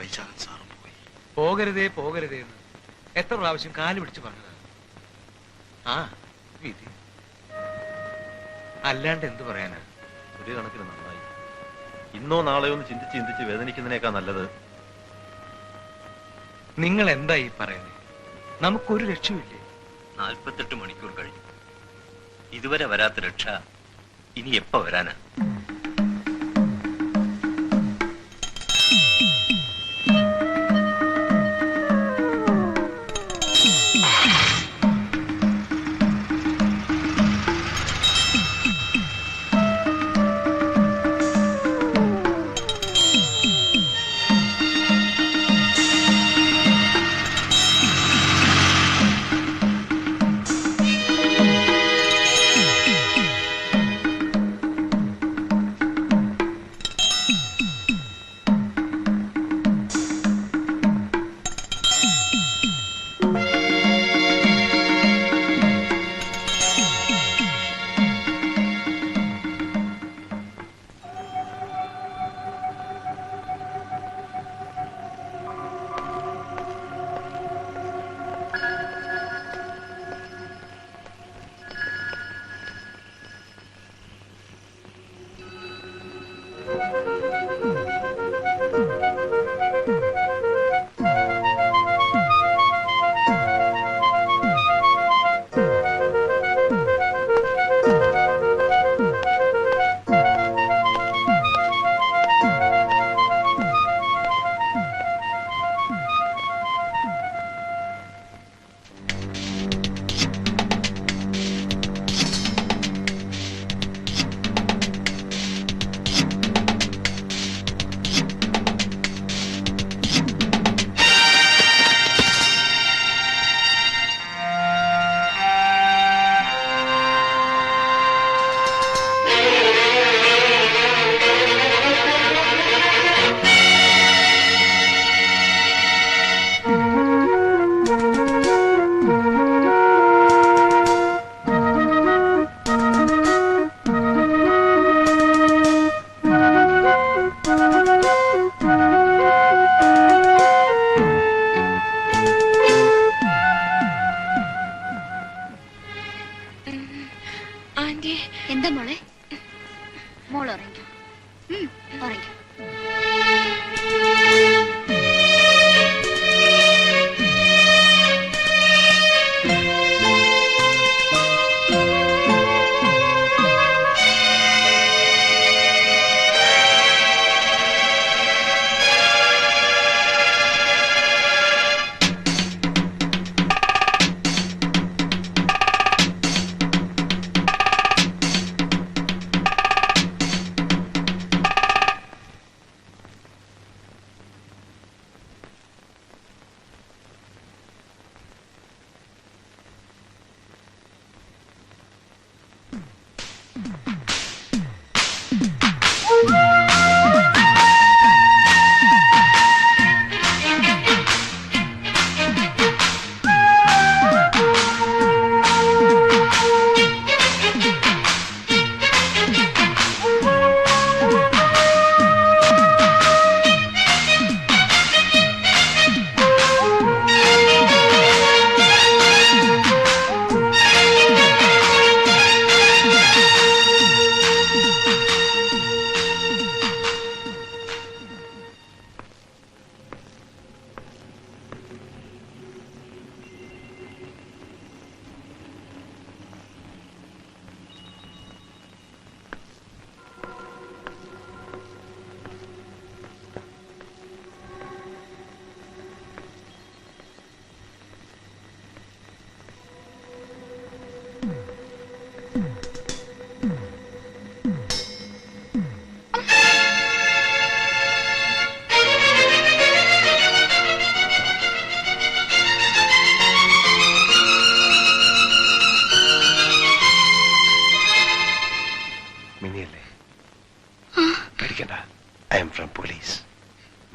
വൈശാഖൻ സാറും പോയി. പോകരുതേ പോകരുതേ എന്ന് എത്ര പ്രാവശ്യം കാല് പിടിച്ച് പറഞ്ഞതാണ്. ആ വിധി അല്ലാണ്ട് എന്തു പറയാനാ? ഒരു കണക്കിന് നന്നായി. ഇന്നോ നാളെയോ ഒന്ന് ചിന്തിച്ച് ചിന്തിച്ച് വേദനിക്കുന്നതിനേക്കാ നല്ലത്. നിങ്ങൾ എന്താ ഈ പറയുന്നത്? നമുക്കൊരു രക്ഷയില്ലേ? 48 മണിക്കൂർ കഴിഞ്ഞു. ഇതുവരെ വരാത്ത രക്ഷ ഇനി എപ്പ വരാനാ?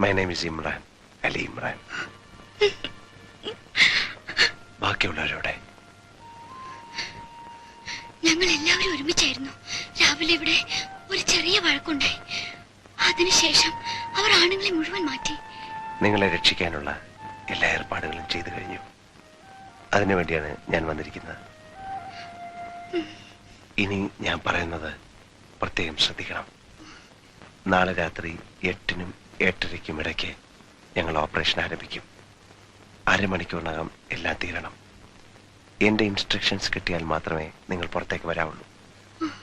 My name is Imran, Ali Imran. ബാക്കിയുള്ളവരോടെ ഞങ്ങൾ എല്ലാവരും ഒരുമിച്ചായിരുന്നു. രാവിലെ ഇവിടെ ഒരു ചെറിയ വഴക്കുണ്ടായി. അതിനുശേഷം അവർ ആണുങ്ങളെ മുഴുവൻ മാറ്റി. നിങ്ങളെ രക്ഷിക്കാനുള്ള എല്ലാ ഏർപ്പാടുകളും ചെയ്തു കഴിഞ്ഞു. അതിനുവേണ്ടിയാണ് ഞാൻ വന്നിരിക്കുന്നത്. ഇനി ഞാൻ പറയുന്നത് പ്രത്യേകം ശ്രദ്ധിക്കണം. നാളെ രാത്രി 8-നും 8:30-ക്കും ഇടയ്ക്ക് ഞങ്ങൾ ഓപ്പറേഷൻ ആരംഭിക്കും. അരമണിക്കൂറിനകം എല്ലാം തീരണം. എന്റെ ഇൻസ്ട്രക്ഷൻസ് കിട്ടിയാൽ മാത്രമേ നിങ്ങൾ പുറത്തേക്ക് വരാവുള്ളൂ.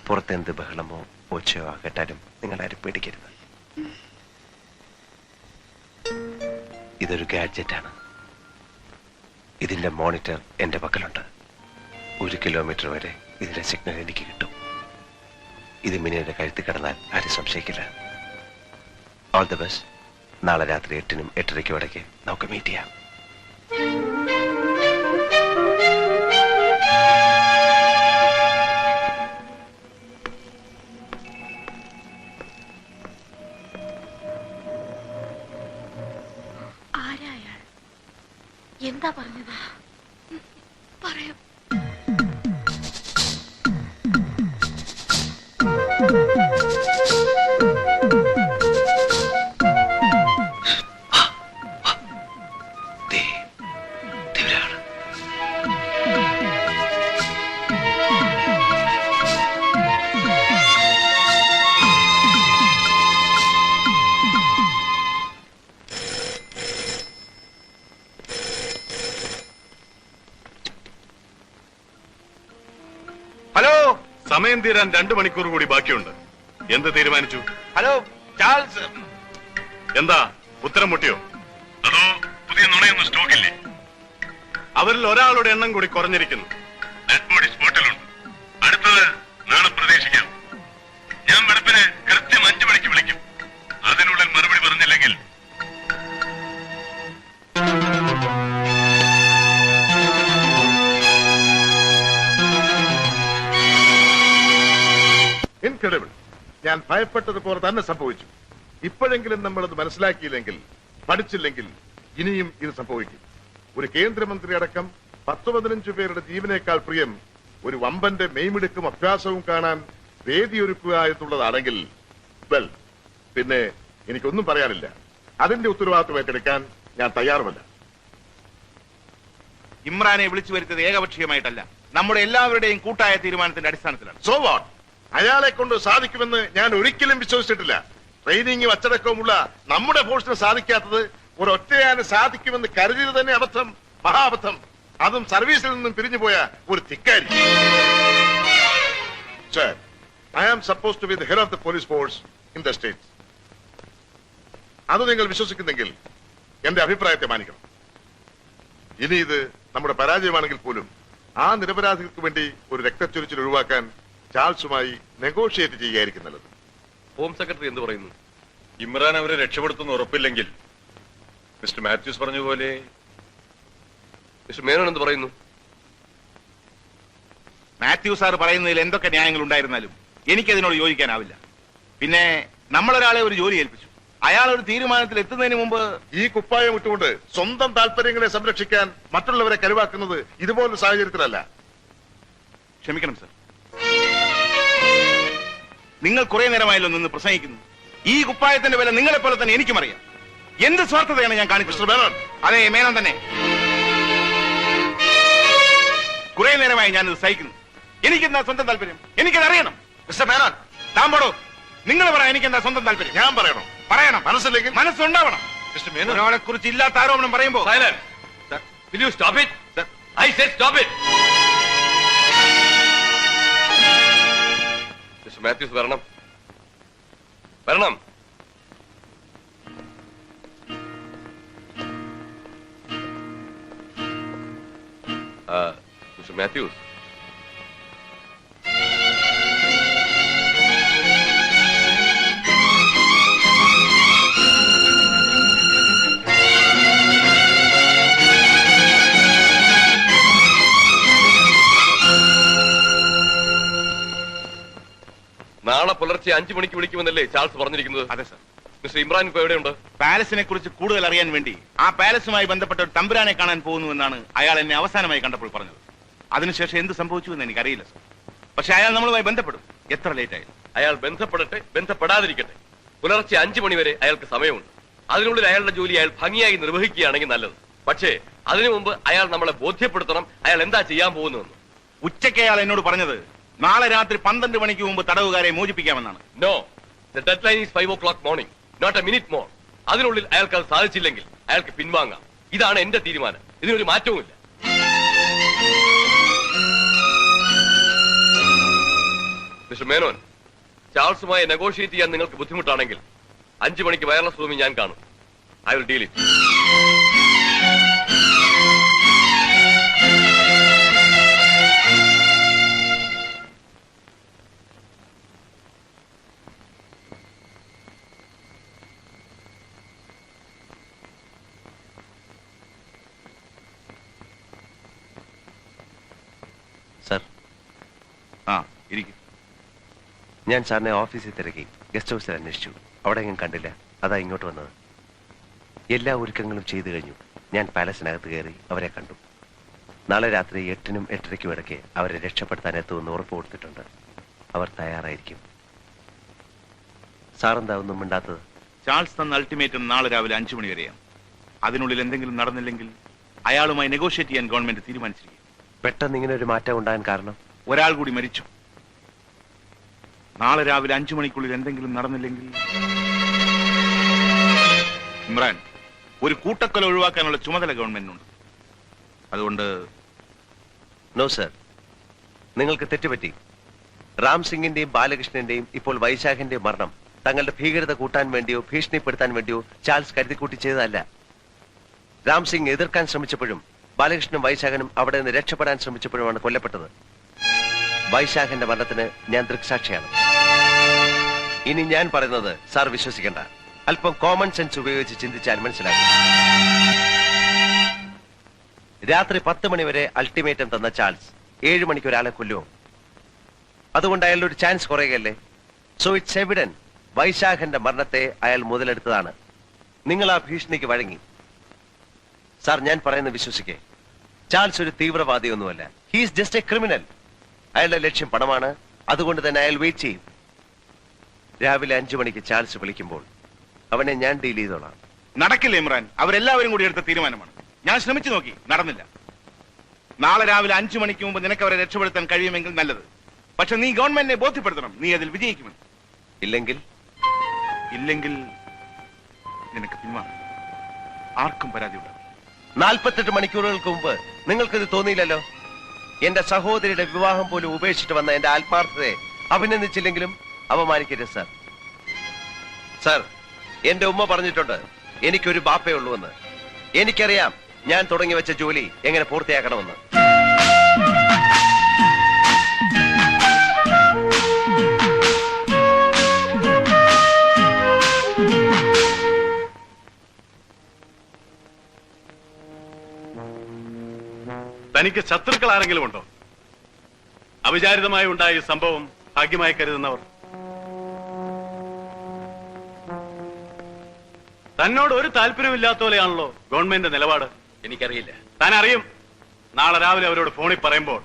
പുറത്തെന്ത് ബഹളമോ ഒച്ചയോ കേട്ടാലും നിങ്ങൾ ആരും പേടിക്കരുത്. ഇതൊരു ഗാഡ്ജറ്റാണ്. ഇതിന്റെ മോണിറ്റർ എന്റെ പക്കലുണ്ട്. 1 കിലോമീറ്റർ വരെ ഇതിന്റെ സിഗ്നൽ എനിക്ക് കിട്ടും. ഇത് മിനിയുടെ കഴുത്തിൽ കിടന്നാൽ ആരും സംശയിക്കില്ല. All the best. നാളെ രാത്രി 8-നും 8:30-ക്കും ഇടയ്ക്ക് നമുക്ക് മീറ്റ് ചെയ്യാം. എന്താ പറഞ്ഞത്? പറയാം. സമയം തീരാൻ 2 മണിക്കൂർ കൂടി ബാക്കിയുണ്ട്. എന്ത് തീരുമാനിച്ചു? Hello Charles. എന്താ ഉത്തരം മുട്ടിയോ? അതോ പുതിയ നുണയൊന്നും സ്റ്റോക്കില്ലേ? അവരിൽ ഒരാളുടെ എണ്ണം കൂടി കുറഞ്ഞിരിക്കുന്നു. ഡെഡ് ബോഡി സ്പോട്ടിലുണ്ട്. അടുത്തത് നാളെ പ്രതീക്ഷിക്കാം. ഞാൻ വെളുപ്പിന് കൃത്യം 5 മണിക്ക് വിളിക്കും. അതിനുള്ളിൽ മറുപടി പറഞ്ഞില്ലെങ്കിൽ ഇൻക്രെഡിബിൾ. ഞാൻ ഭയപ്പെട്ടതുപോലെ തന്നെ സംഭവിച്ചു. ഇപ്പോഴെങ്കിലും നമ്മളത് മനസ്സിലാക്കിയില്ലെങ്കിൽ, പഠിച്ചില്ലെങ്കിൽ ഇനിയും ഇത് സംഭവിക്കും. ഒരു കേന്ദ്രമന്ത്രി അടക്കം 10-15 പേരുടെ ജീവനേക്കാൾ പ്രിയം ഒരു വമ്പന്റെ മെയ്മിടുക്കും അഭ്യാസവും കാണാൻ വേദിയൊരുക്കുക എന്നുള്ളതാണെങ്കിൽ, വെൽ, പിന്നെ എനിക്കൊന്നും പറയാനില്ല. അതിന്റെ ഉത്തരവാദിത്വം ഏറ്റെടുക്കാൻ ഞാൻ തയ്യാറുമല്ല. ഇമ്രാനെ വിളിച്ചു വരുത്തിയത് ഏകപക്ഷീയമായിട്ടല്ല, നമ്മുടെ എല്ലാവരുടെയും കൂട്ടായ തീരുമാനത്തിന്റെ അടിസ്ഥാനത്തിലാണ്. So what? അയാളെ കൊണ്ട് സാധിക്കുമെന്ന് ഞാൻ ഒരിക്കലും വിശ്വസിച്ചിട്ടില്ല. ട്രെയിനിങ്ങും അച്ചടക്കവുമുള്ള നമ്മുടെ ഫോഴ്സിന് സാധിക്കാത്തത് ഒരൊറ്റയാന് സാധിക്കുമെന്ന് കരുതിയത് തന്നെ അബദ്ധം, മഹാബദ്ധം. അതും സർവീസിൽ നിന്നും പിരിഞ്ഞുപോയ ഒരു ധിക്കാരി. Sir, I am suppose to be the head of the police force in the state. അത് നിങ്ങൾ വിശ്വസിക്കുന്നെങ്കിൽ എന്റെ അഭിപ്രായത്തെ മാനിക്കണം. ഇനി ഇത് നമ്മുടെ പരാജയമാണെങ്കിൽ പോലും ആ നിരപരാധികൾക്ക് വേണ്ടി ഒരു രക്തച്ചൊരിച്ചിൽ ഒഴിവാക്കാൻ ചാൾസുമായി നെഗോഷിയേറ്റ് ചെയ്യുകയായിരിക്കും നല്ലത്. ഹോം സെക്രട്ടറി എന്ത് പറയുന്നു? ഇമ്രാൻ അവരെ രക്ഷപ്പെടുത്തുന്ന ഉറപ്പില്ലെങ്കിൽ മിസ്റ്റർ മാത്യൂസ് പറഞ്ഞ പോലെ മിസ്റ്റർ മേനോൻ എന്ത് പറയുന്നു? മാത്യു സാർ പറയുന്നതിൽ എന്തൊക്കെ ന്യായങ്ങൾ ഉണ്ടായിരുന്നാലും എനിക്കതിനോട് യോജിക്കാനാവില്ല. പിന്നെ നമ്മളൊരാളെ ഒരു ജോലി ഏൽപ്പിച്ചു. അയാൾ ഒരു തീരുമാനത്തിൽ എത്തുന്നതിന് മുമ്പ് ഈ കുപ്പായം ഇട്ടുകൊണ്ട് സ്വന്തം താല്പര്യങ്ങളെ സംരക്ഷിക്കാൻ മറ്റുള്ളവരെ കരുവാക്കുന്നത് ഇതുപോലൊരു സാഹചര്യത്തിലല്ല. ക്ഷമിക്കണം സർ, നിങ്ങൾ കുറെ നേരമായല്ലോ നിന്ന് പ്രസംഗിക്കുന്നു. ഈ കുപ്പായത്തിന്റെ വില നിങ്ങളെ പോലെ തന്നെ എനിക്കും അറിയാം. എന്ത് സ്വാർത്ഥതയാണ് ഞാൻ കാണിച്ചത്? അതെ, മേനോൻ തന്നെ. കുറെ നേരമായി ഞാനിത് സഹിക്കുന്നു. എനിക്കെന്താ സ്വന്തം താല്പര്യം? എനിക്കത് അറിയണം. മിസ്റ്റർ മേനോൻ, താമ്പോടോ, നിങ്ങൾ പറ, എനിക്കെന്താ സ്വന്തം താല്പര്യം? ഞാൻ പറയണം. പറയണം. മനസ്സില്ലെങ്കിൽ മനസ്സുണ്ടാവണം. മിസ്റ്റർ മേനോൻ, ഒരാളെ കുറിച്ച് ഇല്ലാത്ത ആരോപണം പറയുമ്പോ will you stop it? I said stop it. Mister Mathews വരണം. വരണം. മിസ്റ്റർ മാത്യൂസ്, നാളെ പുലർച്ചെ 5 മണിക്ക് വിളിക്കുമെന്നല്ലേ ചാൾസ് പറഞ്ഞിരിക്കുന്നത്? അതെ സർ. മിസ്റ്റർ ഇമ്രാൻ ഇപ്പൊ എവിടെയുണ്ട്? പാലസിനെ കുറിച്ച് കൂടുതൽ അറിയാൻ വേണ്ടി ആ പാലസുമായി ബന്ധപ്പെട്ട ഒരു തമ്പുരാനെ കാണാൻ പോകുന്നുവെന്നാണ് അയാൾ എന്നെ അവസാനമായി കണ്ടപ്പോൾ പറഞ്ഞത്. അതിനുശേഷം എന്ത് സംഭവിച്ചു എന്ന് എനിക്കറിയില്ല സർ. പക്ഷെ അയാൾ നമ്മളുമായി ബന്ധപ്പെടും, എത്ര ലേറ്റ് ആയാലും. അയാൾ ബന്ധപ്പെടട്ടെ, ബന്ധപ്പെടാതിരിക്കട്ടെ. പുലർച്ചെ 5 മണി വരെ അയാൾക്ക് സമയമുണ്ട്. അതിനുള്ളിൽ അയാളുടെ ജോലി അയാൾ ഭംഗിയായി നിർവഹിക്കുകയാണെങ്കിൽ നല്ലത്. പക്ഷേ അതിനു മുമ്പ് അയാൾ നമ്മളെ ബോധ്യപ്പെടുത്തണം അയാൾ എന്താ ചെയ്യാൻ പോകുന്നതെന്ന്. ഉച്ചയ്ക്ക് അയാൾ എന്നോട് പറഞ്ഞത് നാളെ രാത്രി 12 മണിക്ക് മുമ്പ് തടവുകാരെ മോചിപ്പിക്കാമെന്നാണ്. No, the deadline is 5 o'clock morning, not a minute more. അതിനുള്ളിൽ അയാൾക്ക് അത് സാധിച്ചില്ലെങ്കിൽ അയാൾക്ക് പിൻവാങ്ങാം. ഇതാണ് എന്റെ തീരുമാനം. ഇതിനൊരു മാറ്റവുമില്ല. മിസ്റ്റർ മേനോൻ, ചാൾസുമായി നെഗോഷിയേറ്റ് ചെയ്യാൻ നിങ്ങൾക്ക് ബുദ്ധിമുട്ടാണെങ്കിൽ 5 മണിക്ക് വയർലെസ് റൂമിൽ ഞാൻ കാണും. I will deal it. Sir, ആ ഇരിക്കും. ഞാൻ സാറിനെ ഓഫീസിൽ തിരക്കി ഗസ്റ്റ് ഹൗസിൽ അന്വേഷിച്ചു. അവിടെ എങ്ങും കണ്ടില്ല. അതാ ഇങ്ങോട്ട് വന്നത്. എല്ലാ ഒരുക്കങ്ങളും ചെയ്തു കഴിഞ്ഞു. ഞാൻ പാലസിനകത്ത് കയറി അവരെ കണ്ടു. നാളെ രാത്രി 8-നും 8:30-ക്കും ഇടയ്ക്ക് അവരെ രക്ഷപ്പെടുത്താൻ എത്തുമെന്ന് ഉറപ്പ് കൊടുത്തിട്ടുണ്ട്. അവർ തയ്യാറായിരിക്കും. സാറെന്താ ഒന്നും മിണ്ടാത്തത്? ചാൾസ് തന്ന അൾട്ടിമേറ്റം നാളെ രാവിലെ 5 മണി വരെയാണ്. അതിനുള്ളിൽ എന്തെങ്കിലും നടന്നില്ലെങ്കിൽ അയാളുമായി നെഗോഷിയേറ്റ് ചെയ്യാൻ ഗവൺമെന്റ് തീരുമാനിച്ചിരിക്കും. പെട്ടെന്ന് ഇങ്ങനെ ഒരു മാറ്റം ഉണ്ടാകാൻ കാരണം? ഒരാൾ കൂടി മരിച്ചു. നാളെ രാവിലെ 5 മണിക്കുള്ളിൽ എന്തെങ്കിലും നടന്നില്ലെങ്കിൽ ഇമ്രാൻ, ഒരു കൂട്ടക്കൊല ഒഴിവാക്കാനുള്ള ചുമതല ഗവൺമെന്റിനുണ്ട്. അതുകൊണ്ട് നോ സർ, നിങ്ങൾക്ക് തെറ്റുപറ്റി. റാം സിംഗിന്റെയും ബാലകൃഷ്ണന്റെയും ഇപ്പോൾ വൈശാഖിന്റെയും മരണം തങ്ങളുടെ ഭീകരത കൂട്ടാൻ വേണ്ടിയോ ഭീഷണിപ്പെടുത്താൻ വേണ്ടിയോ ചാൾസ് കരുതിക്കൂട്ടി ചെയ്തതല്ല. റാം സിംഗ് എതിർക്കാൻ ശ്രമിച്ചപ്പോഴും ബാലകൃഷ്ണനും വൈശാഖനും അവിടെ നിന്ന് രക്ഷപ്പെടാൻ ശ്രമിച്ചപ്പോഴുമാണ് കൊല്ലപ്പെട്ടത്. വൈശാഖന്റെ മരണത്തിന് ഞാൻ ദൃക്സാക്ഷിയാണ്. ഇനി ഞാൻ പറയുന്നത് സാർ വിശ്വസിക്കേണ്ട. അല്പം കോമൺ സെൻസ് ഉപയോഗിച്ച് ചിന്തിച്ചാൽ മനസ്സിലാക്കും. രാത്രി 10 മണി വരെ അൾട്ടിമേറ്റം തന്ന ചാൾസ് 7 മണിക്ക് ഒരാളെ കൊല്ലുമോ? അതുകൊണ്ട് അയാളുടെ ഒരു ചാൻസ് കുറയുകയല്ലേ? സോ ഇറ്റ്സ് എവിഡന്റ് വൈശാഖന്റെ മരണത്തെ അയാൾ മുതലെടുത്തതാണ്. നിങ്ങൾ ആ ഭീഷണിക്ക് വഴങ്ങി. സാർ, ഞാൻ പറയുന്നത് വിശ്വസിക്കേ. ചാൾസ് ഒരു തീവ്രവാദിയൊന്നുമല്ല. He's just a criminal. അയാളുടെ ലക്ഷ്യം പണമാണ്. അതുകൊണ്ട് തന്നെ അയാൾ വെയിറ്റ് ചെയ്യും. രാവിലെ 5 മണിക്ക് ചാൾസ് വിളിക്കുമ്പോൾ അവനെ ഞാൻ ഡീൽ ചെയ്തോളാം. നടക്കില്ല ഇമ്രാൻ. അവരെല്ലാവരും കൂടി എടുത്ത തീരുമാനമാണ്. ഞാൻ ശ്രമിച്ചു നോക്കി, നടന്നില്ല. നാളെ രാവിലെ 5 മണിക്ക് മുമ്പ് നിനക്ക് അവരെ രക്ഷപ്പെടുത്താൻ കഴിയുമെങ്കിൽ നല്ലത്. പക്ഷെ നീ ഗവൺമെന്റിനെ ബോധ്യപ്പെടുത്തണം നീ അതിൽ വിജയിക്കുമെന്ന്. ഇല്ലെങ്കിൽ നിനക്ക് പിന്മാറും. ആർക്കും പരാതി ഉണ്ടാവില്ല. 48 മണിക്കൂറുകൾക്ക് മുമ്പ് നിങ്ങൾക്കിത് തോന്നിയില്ലല്ലോ? എന്റെ സഹോദരിയുടെ വിവാഹം പോലും ഉപേക്ഷിച്ചിട്ട് വന്ന എന്റെ ആത്മാർത്ഥതയെ അഭിനന്ദിച്ചില്ലെങ്കിലും അപമാനിക്കരുത് സാർ. സാർ, എന്റെ ഉമ്മ പറഞ്ഞിട്ടുണ്ട് എനിക്കൊരു ബാപ്പേ ഉള്ളൂ എന്ന്. എനിക്കറിയാം ഞാൻ തുടങ്ങി വെച്ച ജോലി എങ്ങനെ പൂർത്തിയാക്കണമെന്ന്. തനിക്ക് ശത്രുക്കൾ ആരെങ്കിലും ഉണ്ടോ? അവിചാരിതമായി ഉണ്ടായ ഈ സംഭവം ഭാഗ്യമായി കരുതുന്നവർ? തന്നോട് ഒരു താല്പര്യമില്ലാത്ത പോലെയാണല്ലോ ഗവൺമെന്റ് നിലപാട്. എനിക്കറിയില്ല. താൻ അറിയും. നാളെ രാവിലെ അവരോട് ഫോണിൽ പറയുമ്പോൾ.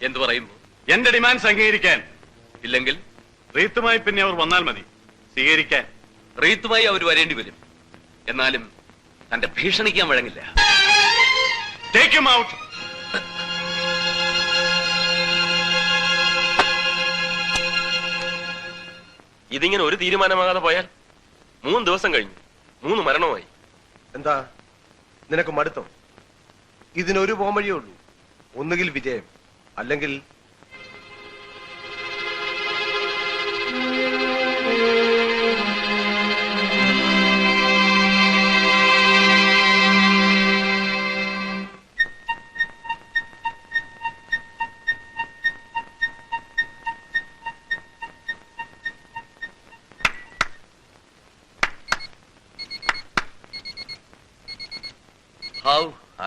എന്ത് പറയുമ്പോ? എന്റെ ഡിമാൻഡ്സ് അംഗീകരിക്കാൻ. ഇല്ലെങ്കിൽ റീത്തുമായി പിന്നെ അവർ വന്നാൽ മതി സ്വീകരിക്കാൻ. റീത്തുമായി അവർ വരേണ്ടി വരും. എന്നാലും തന്റെ ഭീഷണിക്കാൻ വഴങ്ങില്ല. Take him out. ഇതിങ്ങനെ ഒരു തീരുമാനമാകാതെ പോയാൽ 3 ദിവസം കഴിഞ്ഞു, 3 മരണമായി. എന്താ നിനക്ക് മടുത്തോ? ഇതിനൊരു പോംവഴിയേ ഉള്ളൂ. ഒന്നുകിൽ വിജയം, അല്ലെങ്കിൽ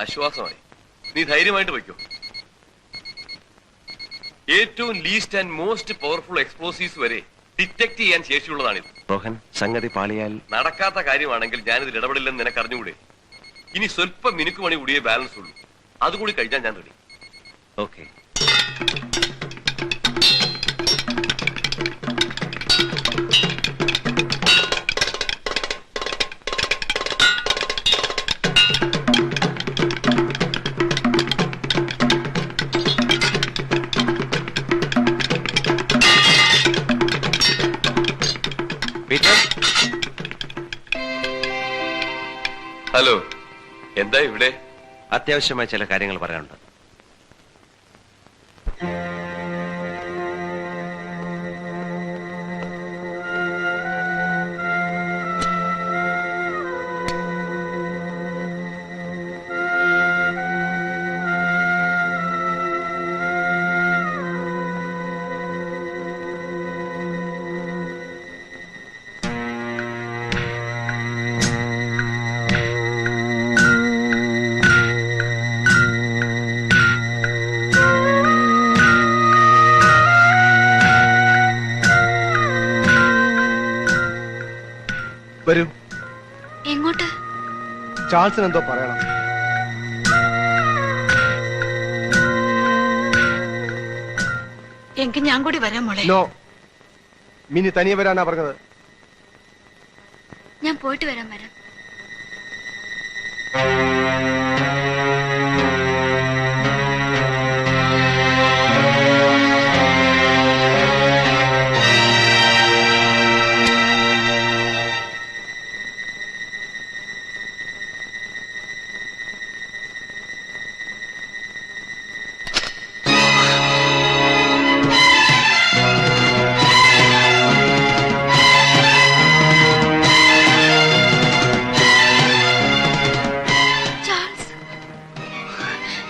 ആശ്വാസമായി. നീ ധൈര്യമായിട്ട് വയ്ക്കോ. ഏറ്റവും least and most powerful explosives വരെ ഡിറ്റക്ട് ചെയ്യാൻ ശേഷിയുള്ളതാണിത്. റോഹൻ, സംഗതി പാളിയാൽ നടക്കാത്ത കാര്യമാണെങ്കിൽ ഞാനിതിൽ ഇടപെടില്ലെന്ന് നിനക്ക് അറിഞ്ഞുകൂടെ? ഇനി സ്വല്പം മിനുക്കുമണി കൂടിയേ ബാലൻസ് ഉള്ളൂ. അതുകൂടി കഴിഞ്ഞാൽ ഞാൻ റെഡി. ഓക്കെ. ഹലോ, എന്താ ഇവിടെ? അത്യാവശ്യമായ ചില കാര്യങ്ങൾ പറയാനുണ്ട്. വരൂ. എങ്ങോട്ട്? ചാൾസിന് എന്തോ പറയണം. എങ്കിൽ ഞാൻ കൂടി വരാം മോളെ. നോ, മിനി തനിയെ വരാനാ പറഞ്ഞത്. ഞാൻ പോയിട്ട് വരാം.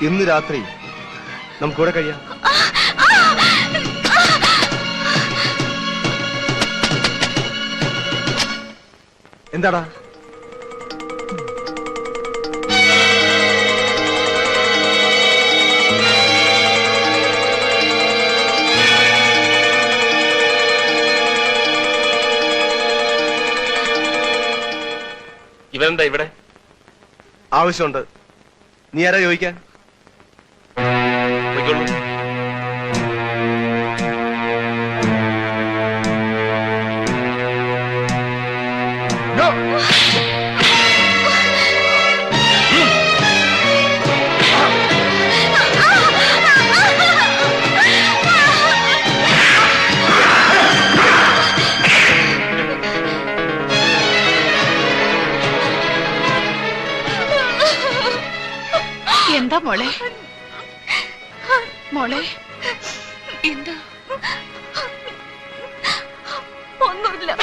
ഇന്ന് രാത്രി നമുക്കിവിടെ കഴിയാം. എന്താടാ? ഇവരെന്താ ഇവിടെ? ആവശ്യമുണ്ട്. നീ ആരാ ചോദിക്കാൻ? പോയിക്കോളൂ. എന്താ മോളെ? മോളെ എന്താ?